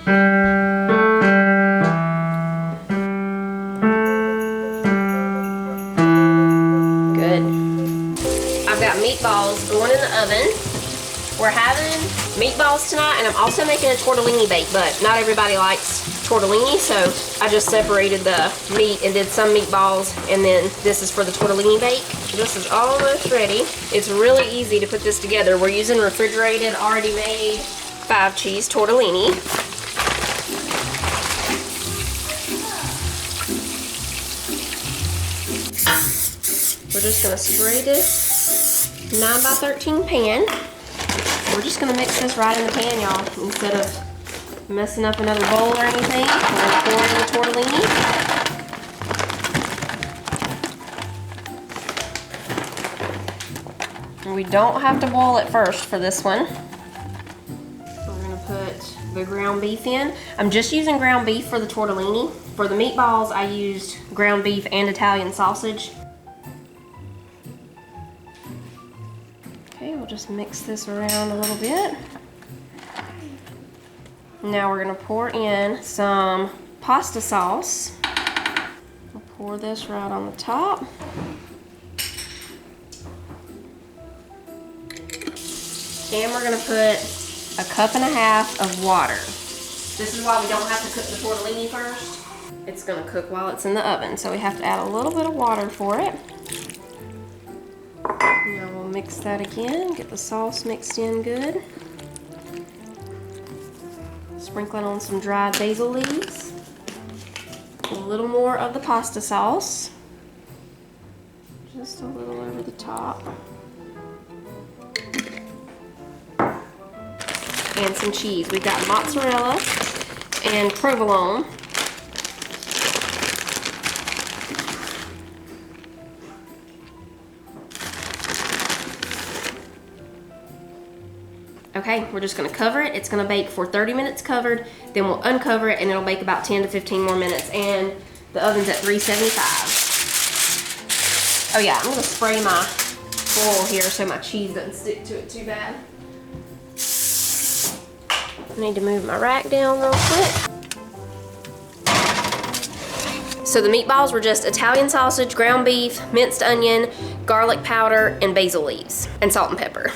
Good. I've got meatballs going in the oven. We're having meatballs tonight, and I'm also making a tortellini bake, but not everybody likes tortellini, so I just separated the meat and did some meatballs, and then this is for the tortellini bake. This is almost ready. It's really easy to put this together. We're using refrigerated, already made 5-cheese tortellini. We're just gonna spray this 9x13 pan. We're just gonna mix this right in the pan, y'all. Instead of messing up another bowl or anything, we're gonna pour in the tortellini. And we don't have to boil it first for this one. We're gonna put the ground beef in. I'm just using ground beef for the tortellini. For the meatballs, I used ground beef and Italian sausage. Okay, we'll just mix this around a little bit. Now we're gonna pour in some pasta sauce. We'll pour this right on the top. And we're gonna put 1.5 cups of water. This is why we don't have to cook the tortellini first. It's gonna cook while it's in the oven, so we have to add a little bit of water for it. Now we'll mix that again, get the sauce mixed in good. Sprinkling on some dried basil leaves. A little more of the pasta sauce. Just a little over the top. And some cheese. We've got mozzarella and provolone. Okay, we're just gonna cover it. It's gonna bake for 30 minutes covered, then we'll uncover it and it'll bake about 10 to 15 more minutes, and the oven's at 375. Oh yeah, I'm gonna spray my foil here so my cheese doesn't stick to it too bad. I need to move my rack down real quick. So the meatballs were just Italian sausage, ground beef, minced onion, garlic powder, and basil leaves, and salt and pepper.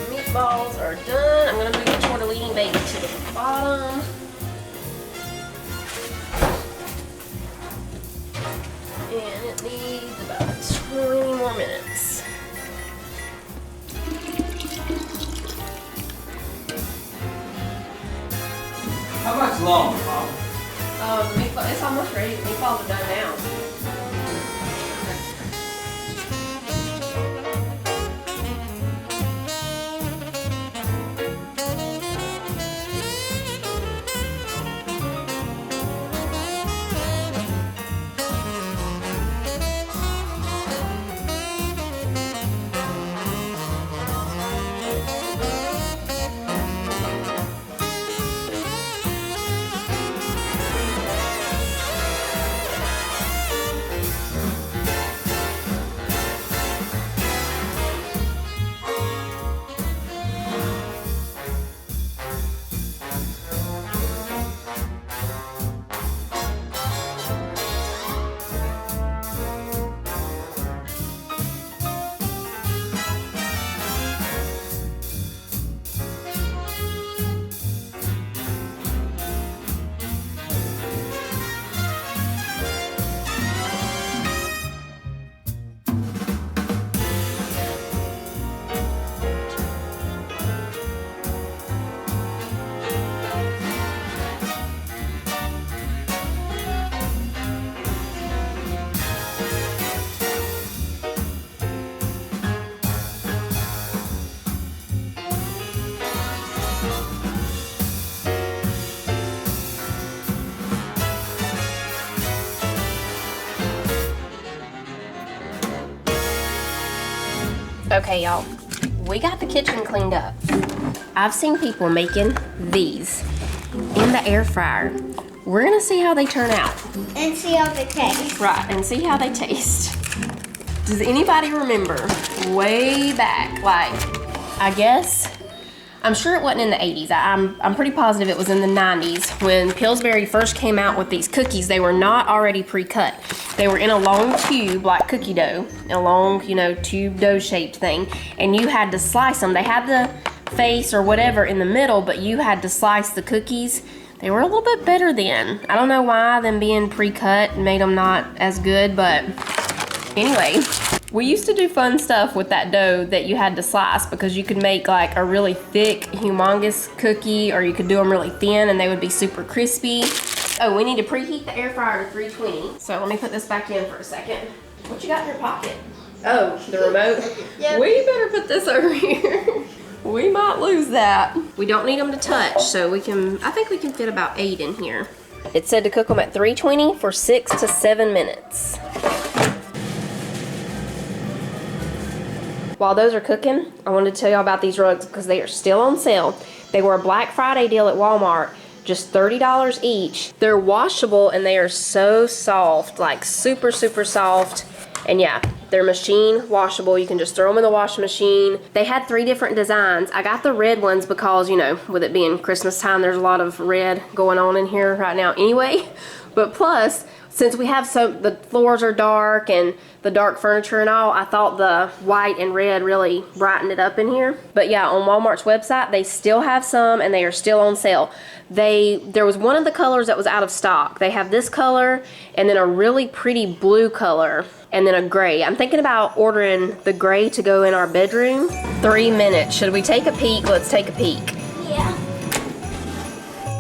Meatballs are done. I'm gonna move the tortellini bake to the bottom. And it needs about 20 more minutes. How much longer, Mom? The meatball, it's almost ready. The meatballs are done now. Okay, y'all, we got the kitchen cleaned up. I've seen people making these in the air fryer. We're gonna see how they turn out. And see how they taste. Right, and see how they taste. Does anybody remember way back, like, I guess, I'm sure it wasn't in the 80s. I'm pretty positive it was in the 90s when Pillsbury first came out with these cookies. They were not already pre-cut. They were in a long tube, like cookie dough, a long, you know, tube dough shaped thing, and you had to slice them. They had the face or whatever in the middle, but you had to slice the cookies. They were a little bit better then. I don't know why them being pre-cut made them not as good, but anyway, we used to do fun stuff with that dough that you had to slice because you could make like a really thick, humongous cookie, or you could do them really thin and they would be super crispy. Oh, we need to preheat the air fryer to 320. So let me put this back in for a second. What you got in your pocket? Oh, the remote? Yep. We better put this over here. We might lose that. We don't need them to touch, so I think we can fit about 8 in here. It said to cook them at 320 for 6 to 7 minutes. While those are cooking, I wanted to tell y'all about these rugs because they are still on sale. They were a Black Friday deal at Walmart, just $30 each. They're washable and they are so soft, like super, super soft. And yeah, they're machine washable. You can just throw them in the washing machine. They had 3 different designs. I got the red ones because, you know, with it being Christmas time, there's a lot of red going on in here right now anyway. But plus, since we have the floors are dark and the dark furniture and all, I thought the white and red really brightened it up in here. But yeah, on Walmart's website, they still have some and they are still on sale. There was one of the colors that was out of stock. They have this color and then a really pretty blue color and then a gray. I'm thinking about ordering the gray to go in our bedroom. 3 minutes. Should we take a peek? Let's take a peek. Yeah.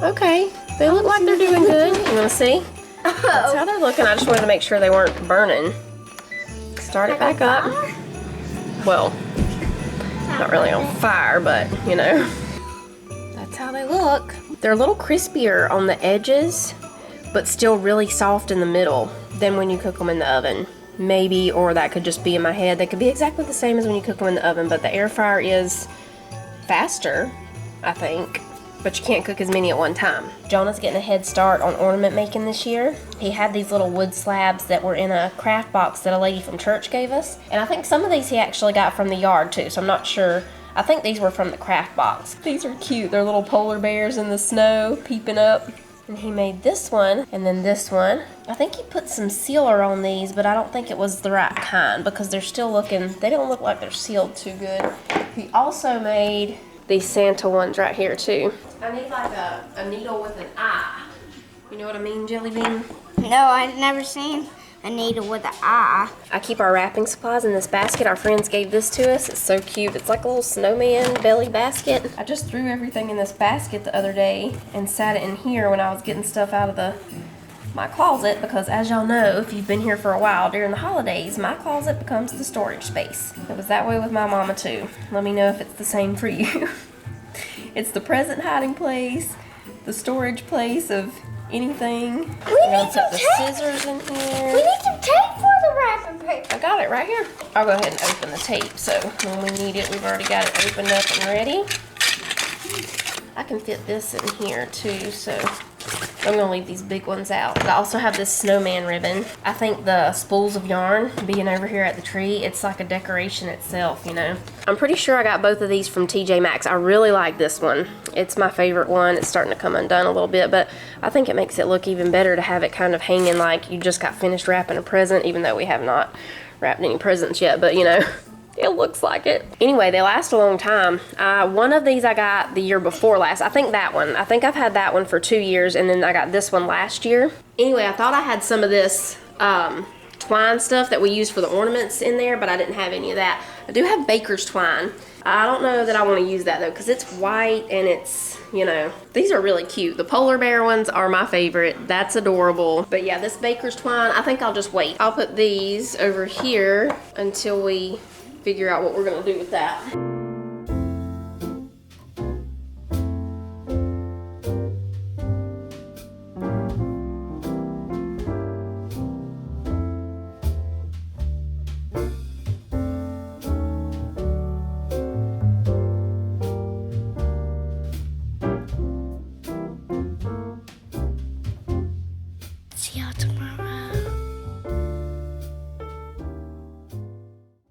Okay, they look like they're doing good. You wanna see? That's how they're looking. I just wanted to make sure they weren't burning. Start it back up. Well, not really on fire, but you know. That's how they look. They're a little crispier on the edges, but still really soft in the middle than when you cook them in the oven. Maybe, or that could just be in my head. They could be exactly the same as when you cook them in the oven, but the air fryer is faster, I think. But you can't cook as many at one time. Jonah's getting a head start on ornament making this year. He had these little wood slabs that were in a craft box that a lady from church gave us. And I think some of these he actually got from the yard too, so I'm not sure. I think these were from the craft box. These are cute. They're little polar bears in the snow peeping up. And he made this one and then this one. I think he put some sealer on these, but I don't think it was the right kind because they're still looking, they don't look like they're sealed too good. He also made these Santa ones right here too. I need like a needle with an eye. You know what I mean, Jelly Bean? No, I've never seen a needle with an eye. I keep our wrapping supplies in this basket. Our friends gave this to us. It's so cute. It's like a little snowman belly basket. I just threw everything in this basket the other day and sat it in here when I was getting stuff out of my closet because as y'all know, if you've been here for a while, during the holidays, my closet becomes the storage space. It was that way with my mama too. Let me know if it's the same for you. It's the present hiding place, the storage place of anything. I'm gonna put the scissors in here. We need some tape for the wrapping paper. I got it right here. I'll go ahead and open the tape so when we need it, we've already got it opened up and ready. I can fit this in here too, so I'm gonna leave these big ones out. I also have this snowman ribbon. I think the spools of yarn being over here at the tree, it's like a decoration itself, you know. I'm pretty sure I got both of these from TJ Maxx. I really like this one. It's my favorite one. It's starting to come undone a little bit, but I think it makes it look even better to have it kind of hanging like you just got finished wrapping a present, even though we have not wrapped any presents yet, but you know. It looks like it. Anyway, they last a long time. One of these I got the year before last. I think that one. I think I've had that one for 2 years, and then I got this one last year. Anyway, I thought I had some of this twine stuff that we use for the ornaments in there, but I didn't have any of that. I do have baker's twine. I don't know that I want to use that though, because it's white and it's, you know, these are really cute. The polar bear ones are my favorite. That's adorable. But yeah, this baker's twine, I think I'll just wait. I'll put these over here until we figure out what we're gonna do with that.